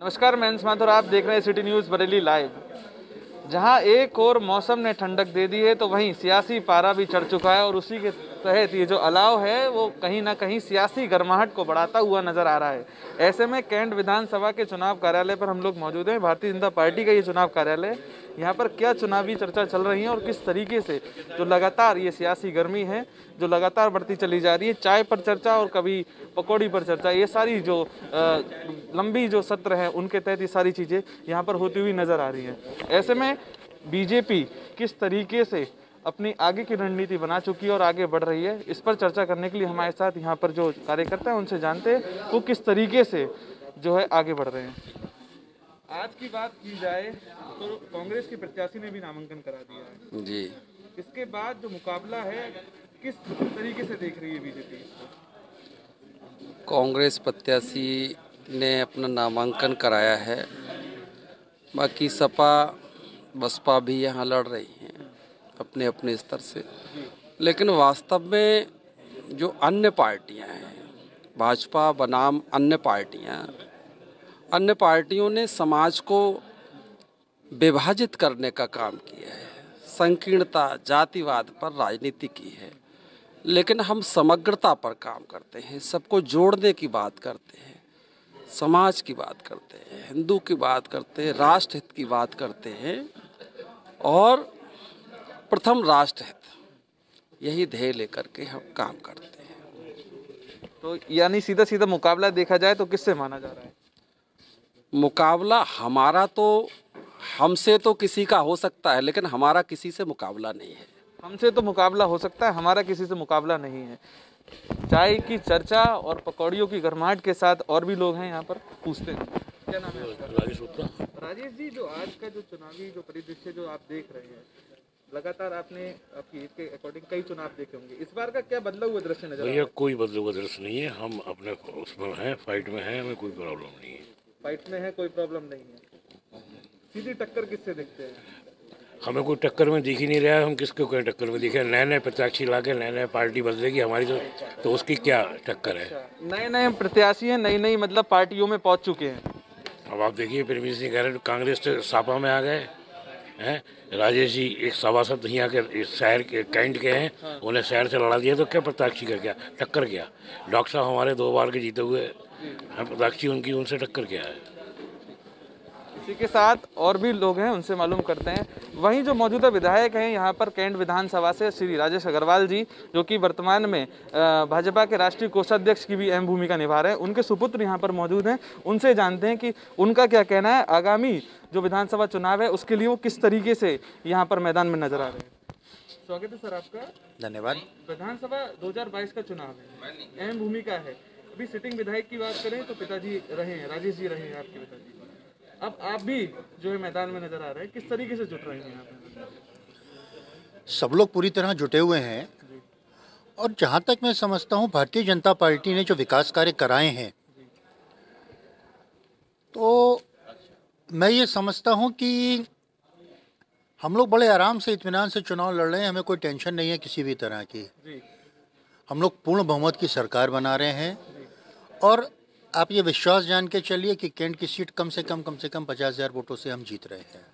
नमस्कार, मैं अंश माथुर, आप देख रहे हैं सिटी न्यूज़ बरेली लाइव। जहां एक और मौसम ने ठंडक दे दी है तो वहीं सियासी पारा भी चढ़ चुका है और उसी के तहत ये जो अलाव है वो कहीं ना कहीं सियासी गर्माहट को बढ़ाता हुआ नजर आ रहा है। ऐसे में कैंट विधानसभा के चुनाव कार्यालय पर हम लोग मौजूद हैं। भारतीय जनता पार्टी का ये चुनाव कार्यालय, यहाँ पर क्या चुनावी चर्चा चल रही है और किस तरीके से जो लगातार ये सियासी गर्मी है जो लगातार बढ़ती चली जा रही है, चाय पर चर्चा और कभी पकौड़ी पर चर्चा, ये सारी जो लंबी जो सत्र है उनके तहत ये सारी चीज़ें यहाँ पर होती हुई नजर आ रही हैं। ऐसे में बीजेपी किस तरीके से अपनी आगे की रणनीति बना चुकी है और आगे बढ़ रही है, इस पर चर्चा करने के लिए हमारे साथ यहाँ पर जो कार्यकर्ता हैं उनसे जानते हैं वो किस तरीके से जो है आगे बढ़ रहे हैं। आज की बात की जाए तो कांग्रेस के प्रत्याशी ने भी नामांकन करा दिया है जी। इसके बाद जो मुकाबला है किस तरीके से देख रही है बीजेपी? कांग्रेस प्रत्याशी ने अपना नामांकन कराया है, बाकी सपा बसपा भी यहाँ लड़ रही हैं अपने अपने स्तर से, लेकिन वास्तव में जो अन्य पार्टियाँ हैं, भाजपा बनाम अन्य पार्टियों ने समाज को विभाजित करने का काम किया है, संकीर्णता जातिवाद पर राजनीति की है। लेकिन हम समग्रता पर काम करते हैं, सबको जोड़ने की बात करते हैं, समाज की बात करते हैं, हिंदू की बात करते हैं, राष्ट्रहित की बात करते हैं और प्रथम राष्ट्रहित, यही ध्येय लेकर के हम काम करते हैं। तो यानी सीधा सीधा मुकाबला देखा जाए तो किससे माना जा रहा है? मुकाबला हमारा तो, हमसे तो किसी का हो सकता है, लेकिन हमारा किसी से मुकाबला नहीं है। हमसे तो मुकाबला हो सकता है, हमारा किसी से मुकाबला नहीं है। चाय की चर्चा और पकौड़ियों की गर्माहट के साथ और भी लोग हैं यहाँ पर, पूछते हैं। क्या नाम है आपका? राजेश गुप्ता। राजेश जी, जो आज का जो चुनावी जो परिदृश्य जो आप देख रहे हैं, लगातार आपने आपकी इसके अकॉर्डिंग कई चुनाव देखे होंगे, इस बार का क्या बदला हुआ दृश्य नजर आ रहा भैया है? कोई बदले हुआ दृश्य नहीं है, हम अपने उसमें हैं, फाइट में हैं, हमें कोई प्रॉब्लम नहीं है। फाइट में है, कोई प्रॉब्लम नहीं है। सीधी टक्कर किससे देखते हैं? हमें कोई टक्कर में दिख ही नहीं रहा है, हम किसको कोई टक्कर में दिखे? नए नए प्रत्याशी ला के नए नए पार्टी बदलेगी हमारी, तो उसकी क्या टक्कर है? नए नए प्रत्याशी हैं, नई नई मतलब पार्टियों में पहुंच चुके हैं। अब आप देखिए, परमीत सिंह कह रहे कांग्रेस से सापा में आ गए हैं, राजेश जी एक सभासद यहाँ के शहर के कैंट के हैं, उन्हें शहर से लड़ा दिया, तो क्या प्रत्याशी का क्या टक्कर? क्या डॉक्टर साहब हमारे 2 बार के जीते हुए हैं, प्रत्याशी उनकी, उनसे टक्कर क्या है? इसी के साथ और भी लोग हैं, उनसे मालूम करते हैं। वहीं जो मौजूदा विधायक हैं यहाँ पर कैंट विधानसभा से, श्री राजेश अग्रवाल जी, जो कि वर्तमान में भाजपा के राष्ट्रीय कोषाध्यक्ष की भी अहम भूमिका निभा रहे हैं, उनके सुपुत्र यहाँ पर मौजूद हैं। उनसे जानते हैं कि उनका क्या कहना है, आगामी जो विधानसभा चुनाव है उसके लिए वो किस तरीके से यहाँ पर मैदान में नजर आ रहे हैं। स्वागत है सर आपका। धन्यवाद। विधानसभा 2022 का चुनाव है, अहम भूमिका है। अभी सिटिंग विधायक की बात करें तो पिताजी रहे हैं, राजेश जी रहे हैं आपके पिताजी। अब आप भी जो है मैदान में नजर आ रहे हैं, किस तरीके से जुट रहे हैं यहाँ पे? सब लोग पूरी तरह जुटे हुए हैं और जहाँ तक मैं समझता हूँ भारतीय जनता पार्टी ने जो विकास कार्य कराए हैं, तो मैं ये समझता हूँ कि हम लोग बड़े आराम से इत्मीनान से चुनाव लड़ रहे हैं, हमें कोई टेंशन नहीं है किसी भी तरह की। हम लोग पूर्ण बहुमत की सरकार बना रहे हैं और आप ये विश्वास जान के चलिए कि कैंट की सीट कम से कम 50,000 वोटों से हम जीत रहे हैं।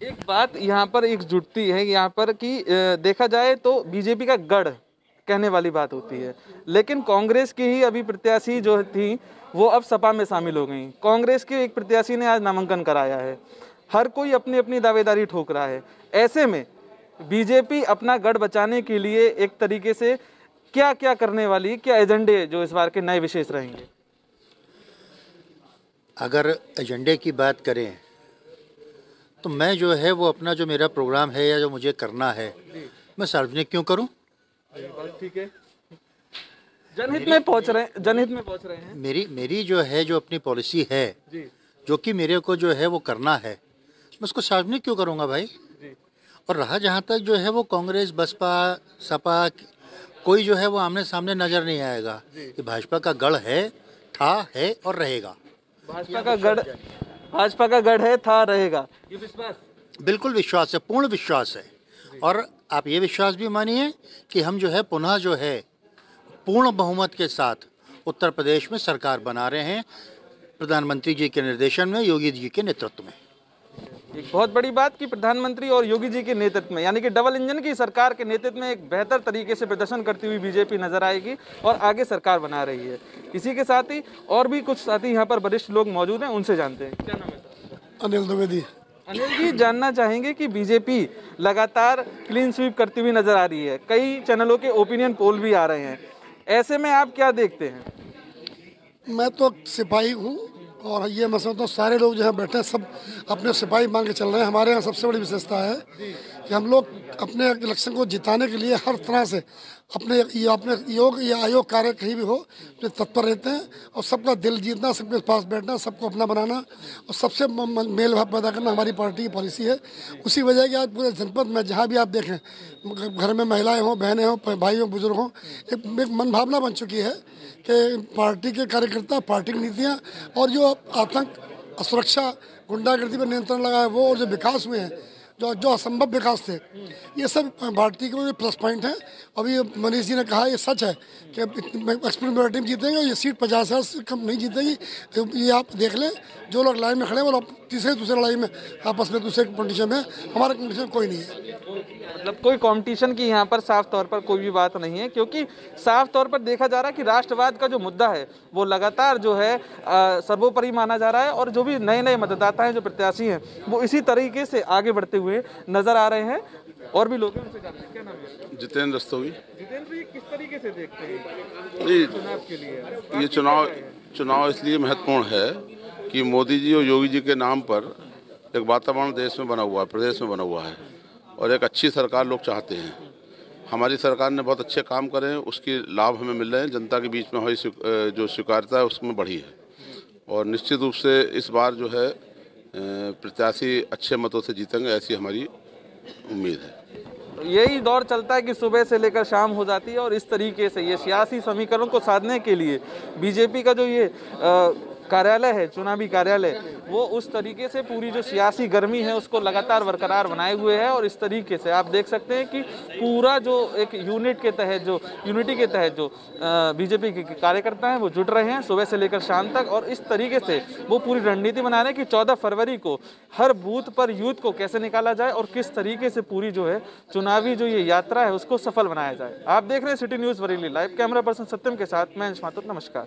एक बात यहाँ पर एक जुटती है यहाँ पर कि देखा जाए तो बीजेपी का गढ़ कहने वाली बात होती है, लेकिन कांग्रेस की ही अभी प्रत्याशी जो थी वो अब सपा में शामिल हो गई। कांग्रेस के एक प्रत्याशी ने आज नामांकन कराया है, हर कोई अपनी अपनी दावेदारी ठोक रहा है। ऐसे में बीजेपी अपना गढ़ बचाने के लिए एक तरीके से क्या क्या करने वाली, क्या एजेंडे जो इस बार के नए विशेष रहेंगे? अगर एजेंडे की बात करें तो मैं जो है वो अपना जो मेरा प्रोग्राम है या जो मुझे करना है मैं सार्वजनिक क्यों करूं? ठीक है, जनहित में पहुंच रहे हैं। मेरी जो है जो अपनी पॉलिसी है जी, जो कि मेरे को जो है वो करना है, मैं उसको सार्वजनिक क्यों करूंगा भाई? जी। और रहा जहाँ तक जो है वो कांग्रेस बसपा सपा, कोई जो है वो आमने सामने नजर नहीं आएगा कि भाजपा का गढ़ है, था, है और रहेगा। भाजपा का गढ़ है, था, रहेगा, ये विश्वास? बिल्कुल विश्वास है, पूर्ण विश्वास है। और आप ये विश्वास भी मानिए कि हम जो है पुनः जो है पूर्ण बहुमत के साथ उत्तर प्रदेश में सरकार बना रहे हैं। प्रधानमंत्री जी के निर्देशन में, योगी जी के नेतृत्व में। एक बहुत बड़ी बात कि प्रधानमंत्री और योगी जी के नेतृत्व में, यानी कि डबल इंजन की सरकार के नेतृत्व में एक बेहतर तरीके से प्रदर्शन करती हुई बीजेपी नजर आएगी और आगे सरकार बना रही है। इसी के साथ ही और भी कुछ साथी यहाँ पर वरिष्ठ लोग मौजूद हैं, उनसे जानते हैं। क्या नाम है सर? अनिल द्विवेदी। अनिल जी, जानना चाहेंगे कि बीजेपी लगातार क्लीन स्वीप करती हुई नजर आ रही है, कई चैनलों के ओपिनियन पोल भी आ रहे हैं, ऐसे में आप क्या देखते हैं? मैं तो सिपाही हूँ और ये मैं समझता हूँ सारे लोग जो है बैठे हैं सब अपने सिपाही मान के चल रहे हैं। हमारे यहाँ सबसे बड़ी विशेषता है कि हम लोग अपने इलेक्शन को जिताने के लिए हर तरह से अपने योग या आयोग कार्य कहीं भी हो तो तत्पर रहते हैं और सबका दिल जीतना, सबके पास बैठना, सबको अपना बनाना और सबसे मेल भाव पैदा करना हमारी पार्टी की पॉलिसी है। उसी वजह की आज पूरे जनपद में जहाँ भी आप देखें, घर में महिलाएं हों, बहनें हों, भाई हों, बुजुर्ग हों, एक मन भावना बन चुकी है कि पार्टी के कार्यकर्ता, पार्टी की नीतियाँ और जो आतंक, असुरक्षा, गुंडागर्दी पर नियंत्रण लगा है वो, और जो विकास हुए हैं, जो असंभव विकास थे, ये सब पार्टी के प्लस पॉइंट हैं। अभी मनीष जी ने कहा ये सच है कि एक्सपेक्टेड मेजोरिटी में जीतेंगे और ये सीट 50,000 से कम नहीं जीतेगी। ये आप देख लें, जो लोग लाइन में खड़े हैं वो तीसरे दूसरे लड़ाई में आपस में दूसरे कंपटीशन में, हमारा कंपटीशन कोई नहीं है। मतलब कोई कंपटीशन की यहाँ पर साफ तौर पर कोई भी बात नहीं है, क्योंकि साफ तौर पर देखा जा रहा है कि राष्ट्रवाद का जो मुद्दा है वो लगातार जो है सर्वोपरि माना जा रहा है और जो भी नए नए मतदाता हैं, जो प्रत्याशी हैं, वो इसी तरीके से आगे बढ़ते हुए नजर आ रहे हैं। और भी लोग हैं, उनसे जानते हैं। क्या नाम है? जितेंद्र रस्तोगी। जितेंद्र जी, किस तरीके से देखते हैं ये चुनाव के लिए? ये चुनाव इसलिए महत्वपूर्ण है कि मोदी जी और योगी जी के नाम पर एक वातावरण देश में बना हुआ है, प्रदेश में बना हुआ है और एक अच्छी सरकार लोग चाहते हैं। हमारी सरकार ने बहुत अच्छे काम करे हैं, उसके लाभ हमें मिल रहे हैं। जनता के बीच में हमारी जो स्वीकार्यता है उसमें बढ़ी है और निश्चित रूप से इस बार जो है प्रत्याशी अच्छे मतों से जीतेंगे, ऐसी हमारी उम्मीद है। यही दौर चलता है कि सुबह से लेकर शाम हो जाती है और इस तरीके से ये सियासी समीकरणों को साधने के लिए बीजेपी का जो ये कार्यालय है, चुनावी कार्यालय, वो उस तरीके से पूरी जो सियासी गर्मी है उसको लगातार बरकरार बनाए हुए है। और इस तरीके से आप देख सकते हैं कि पूरा जो एक यूनिटी के तहत जो बीजेपी के कार्यकर्ता हैं वो जुट रहे हैं सुबह से लेकर शाम तक, और इस तरीके से वो पूरी रणनीति बना रहे हैं कि 14 फरवरी को हर बूथ पर यूथ को कैसे निकाला जाए और किस तरीके से पूरी जो है चुनावी जो ये यात्रा है उसको सफल बनाया जाए। आप देख रहे हैं city news Bareilly live. Camera person Satyam के साथ मैं अंश माथुर। नमस्कार।